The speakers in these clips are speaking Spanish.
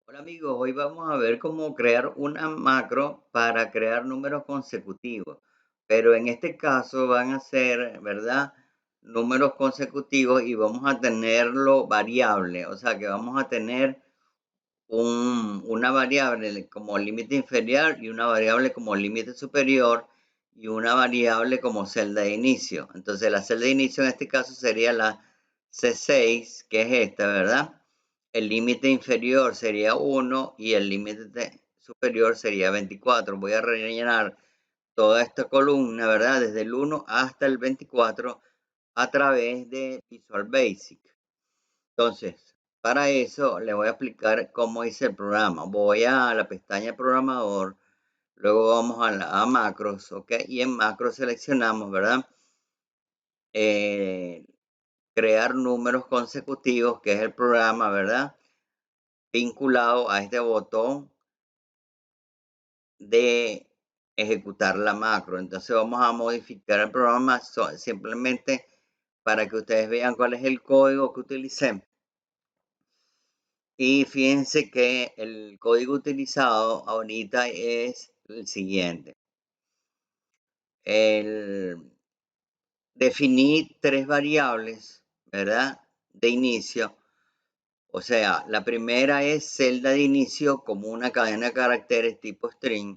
Hola amigos, hoy vamos a ver cómo crear una macro para crear números consecutivos. Pero en este caso van a ser, ¿verdad? Números consecutivos y vamos a tenerlo variable. O sea que vamos a tener una variable como límite inferior y una variable como límite superior y una variable como celda de inicio. Entonces la celda de inicio en este caso sería la C6, que es esta, ¿verdad? El límite inferior sería 1 y el límite superior sería 24. Voy a rellenar toda esta columna, ¿verdad? Desde el 1 hasta el 24 a través de Visual Basic. Entonces, para eso le voy a explicar cómo hice el programa. Voy a la pestaña programador, luego vamos a macros, ¿ok? Y en macros seleccionamos, ¿verdad? Eh, crear números consecutivos, que es el programa, ¿verdad? Vinculado a este botón de ejecutar la macro. Entonces vamos a modificar el programa simplemente para que ustedes vean cuál es el código que utilicé. Y fíjense que el código utilizado ahorita es el siguiente. Definí tres variables, ¿verdad? De inicio. O sea, la primera es celda de inicio como una cadena de caracteres tipo string,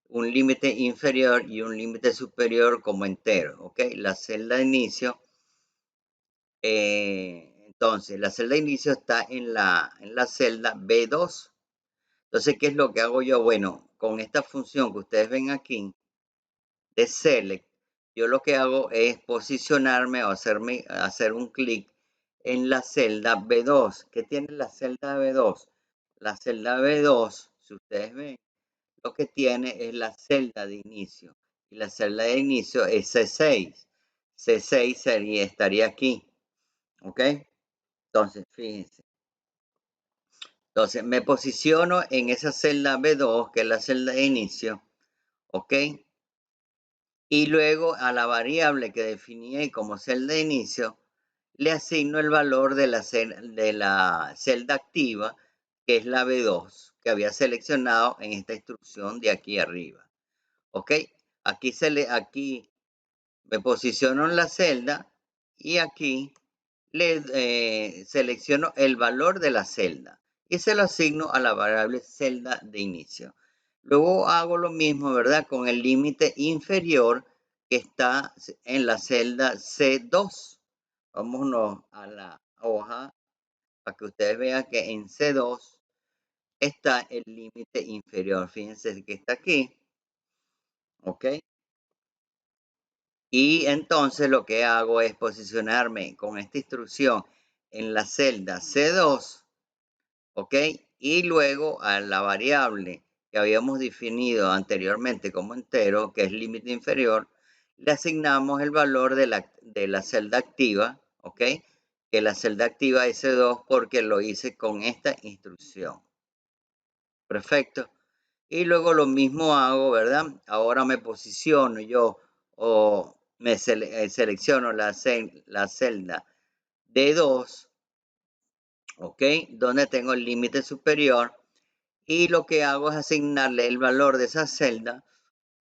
un límite inferior y un límite superior como entero, ¿ok? La celda de inicio, entonces, la celda de inicio está en la celda B2. Entonces, ¿qué es lo que hago yo? Bueno, con esta función que ustedes ven aquí de select, yo lo que hago es posicionarme o hacer un clic en la celda B2. ¿Qué tiene la celda B2? La celda B2, si ustedes ven, lo que tiene es la celda de inicio. Y la celda de inicio es C6. C6 estaría aquí. ¿Ok? Entonces, fíjense. Entonces, me posiciono en esa celda B2, que es la celda de inicio. ¿Ok? Y luego a la variable que definí como celda de inicio, le asigno el valor de la celda activa, que es la B2, que había seleccionado en esta instrucción de aquí arriba. ¿Ok? Aquí me posiciono en la celda y aquí le selecciono el valor de la celda y se lo asigno a la variable celda de inicio. Luego hago lo mismo, ¿verdad? Con el límite inferior que está en la celda C2. Vámonos a la hoja para que ustedes vean que en C2 está el límite inferior. Fíjense que está aquí, ¿ok? Y entonces lo que hago es posicionarme con esta instrucción en la celda C2, ¿ok? Y luego a la variable que habíamos definido anteriormente como entero, que es límite inferior, le asignamos el valor de la celda activa, ¿ok? Que la celda activa es C2 porque lo hice con esta instrucción. Perfecto. Y luego lo mismo hago, ¿verdad? Ahora me posiciono yo o selecciono la celda D2, ¿ok? Donde tengo el límite superior y lo que hago es asignarle el valor de esa celda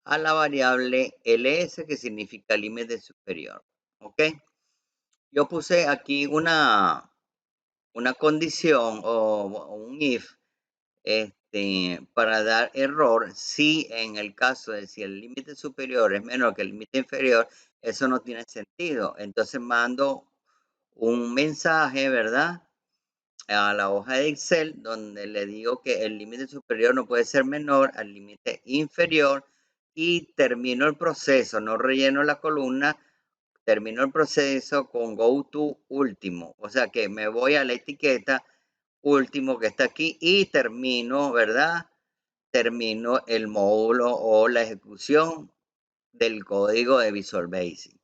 a la variable ls, que significa límite superior, ¿ok? Yo puse aquí una condición o un if para dar error si en el caso de si el límite superior es menor que el límite inferior, eso no tiene sentido. Entonces mando un mensaje, ¿verdad? A la hoja de Excel donde le digo que el límite superior no puede ser menor al límite inferior y termino el proceso, no relleno la columna, termino el proceso con go to último. O sea que me voy a la etiqueta último que está aquí y termino, ¿verdad? Termino el módulo o la ejecución del código de Visual Basic.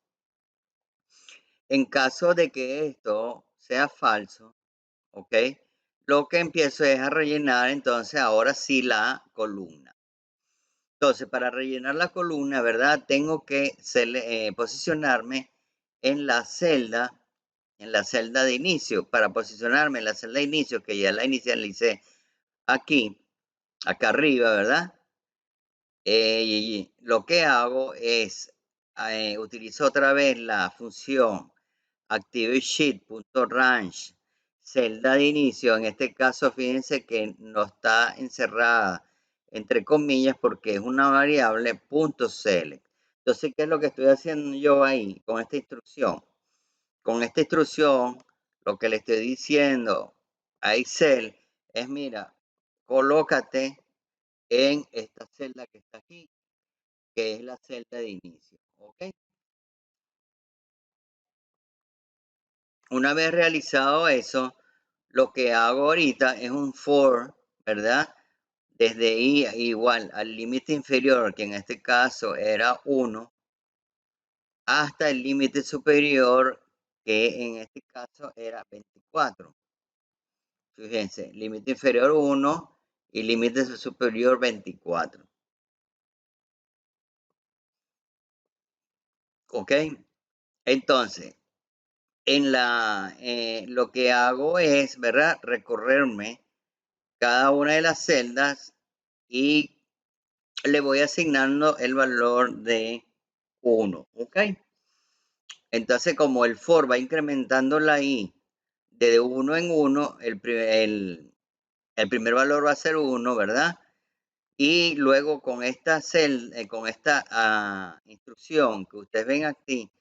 En caso de que esto sea falso, ¿ok? Lo que empiezo es a rellenar entonces ahora sí la columna. Entonces, para rellenar la columna, ¿verdad? Tengo que posicionarme en la celda, de inicio. Para posicionarme en la celda de inicio, que ya la inicialicé aquí, acá arriba, ¿verdad? Y lo que hago es, utilizo otra vez la función ActiveSheet.range, celda de inicio. En este caso, fíjense que no está encerrada entre comillas porque es una variable .select. Entonces, ¿qué es lo que estoy haciendo yo ahí con esta instrucción? Con esta instrucción, lo que le estoy diciendo a Excel es, mira, colócate en esta celda que está aquí, que es la celda de inicio, ¿ok? Una vez realizado eso, lo que hago ahorita es un for, ¿verdad? Desde i igual al límite inferior, que en este caso era 1, hasta el límite superior, que en este caso era 24. Fíjense, límite inferior 1 y límite superior 24. ¿Ok? Entonces, lo que hago es, ¿verdad? Recorrerme cada una de las celdas y le voy asignando el valor de 1. ¿Ok? Entonces, como el for va incrementando la i de uno en uno, el primer valor va a ser 1, ¿verdad? Y luego con esta instrucción que ustedes ven aquí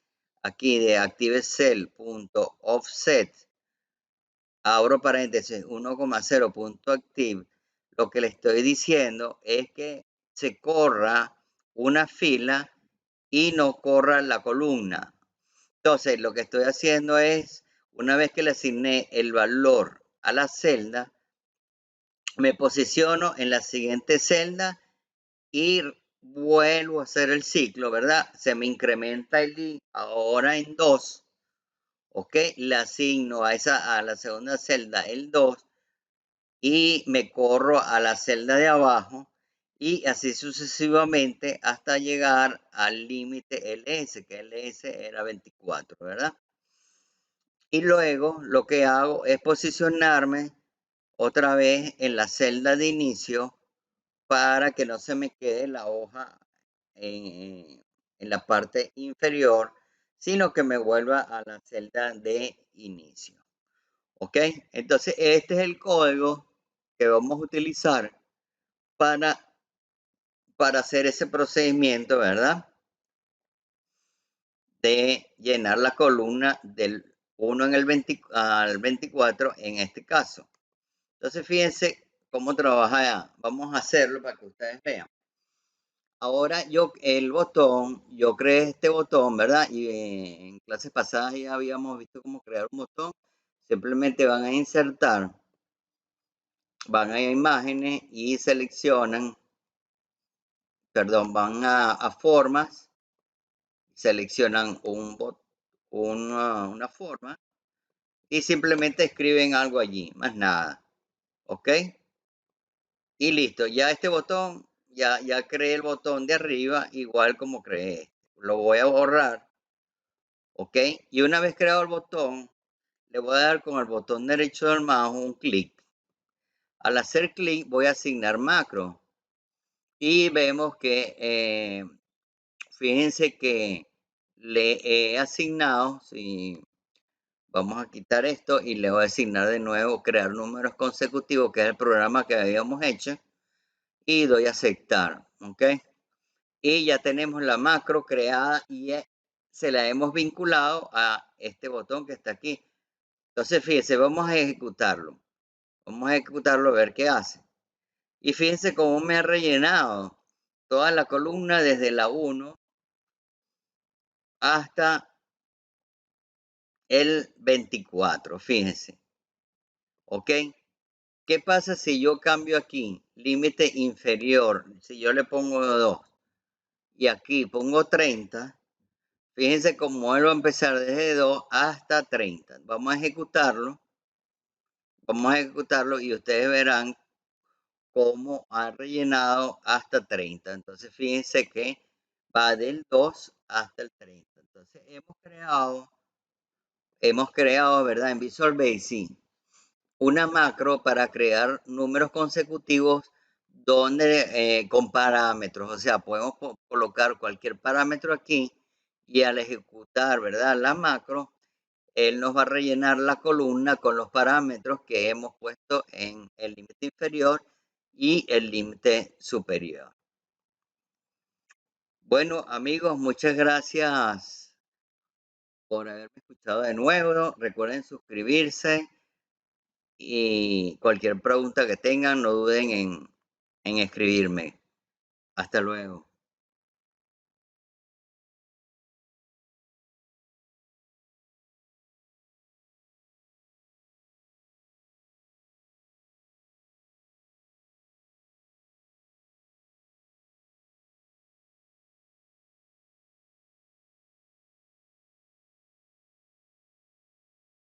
de ActiveCell.offset, abro paréntesis 1,0.active, lo que le estoy diciendo es que se corra una fila y no corra la columna. Entonces, lo que estoy haciendo es, una vez que le asigné el valor a la celda, me posiciono en la siguiente celda y vuelvo a hacer el ciclo, ¿verdad? Se me incrementa el i ahora en 2, ¿ok? Le asigno a la segunda celda el 2 y me corro a la celda de abajo y así sucesivamente hasta llegar al límite ls, que ls era 24, ¿verdad? Y luego lo que hago es posicionarme otra vez en la celda de inicio para que no se me quede la hoja en la parte inferior, sino que me vuelva a la celda de inicio. ¿Ok? Entonces, este es el código que vamos a utilizar para, para hacer ese procedimiento, ¿verdad? De llenar la columna del 1 en el 20 al 24 en este caso. Entonces, fíjense cómo trabaja. Vamos a hacerlo para que ustedes vean. Ahora yo creé este botón, ¿verdad? Y en clases pasadas ya habíamos visto cómo crear un botón. Simplemente van a insertar, van a imágenes y seleccionan, perdón, van a formas, seleccionan una forma y simplemente escriben algo allí, más nada. ¿Ok? Y listo, ya este botón, ya creé el botón de arriba, igual como creé este. Lo voy a borrar. ¿Ok? Y una vez creado el botón, le voy a dar con el botón derecho del mouse un clic. Al hacer clic voy a asignar macro. Y vemos que, fíjense que le he asignado, si vamos a quitar esto y le voy a asignar de nuevo crear números consecutivos, que es el programa que habíamos hecho. Y doy a aceptar. ¿Ok? Y ya tenemos la macro creada y se la hemos vinculado a este botón que está aquí. Entonces, fíjense, vamos a ejecutarlo. Vamos a ejecutarlo a ver qué hace. Y fíjense cómo me ha rellenado toda la columna desde la 1 hasta el 24. Fíjense. ¿Ok? ¿Qué pasa si yo cambio aquí? Límite inferior. Si yo le pongo 2 y aquí pongo 30. Fíjense cómo él va a empezar desde 2 hasta 30. Vamos a ejecutarlo. Vamos a ejecutarlo y ustedes verán cómo ha rellenado hasta 30. Entonces, fíjense que va del 2 hasta el 30. Entonces, hemos creado, ¿verdad? En Visual Basic una macro para crear números consecutivos donde con parámetros, o sea, podemos colocar cualquier parámetro aquí y al ejecutar, ¿verdad? La macro, él nos va a rellenar la columna con los parámetros que hemos puesto en el límite inferior y el límite superior. Bueno, amigos, muchas gracias por haberme escuchado de nuevo. Recuerden suscribirse y cualquier pregunta que tengan, no duden en escribirme. Hasta luego.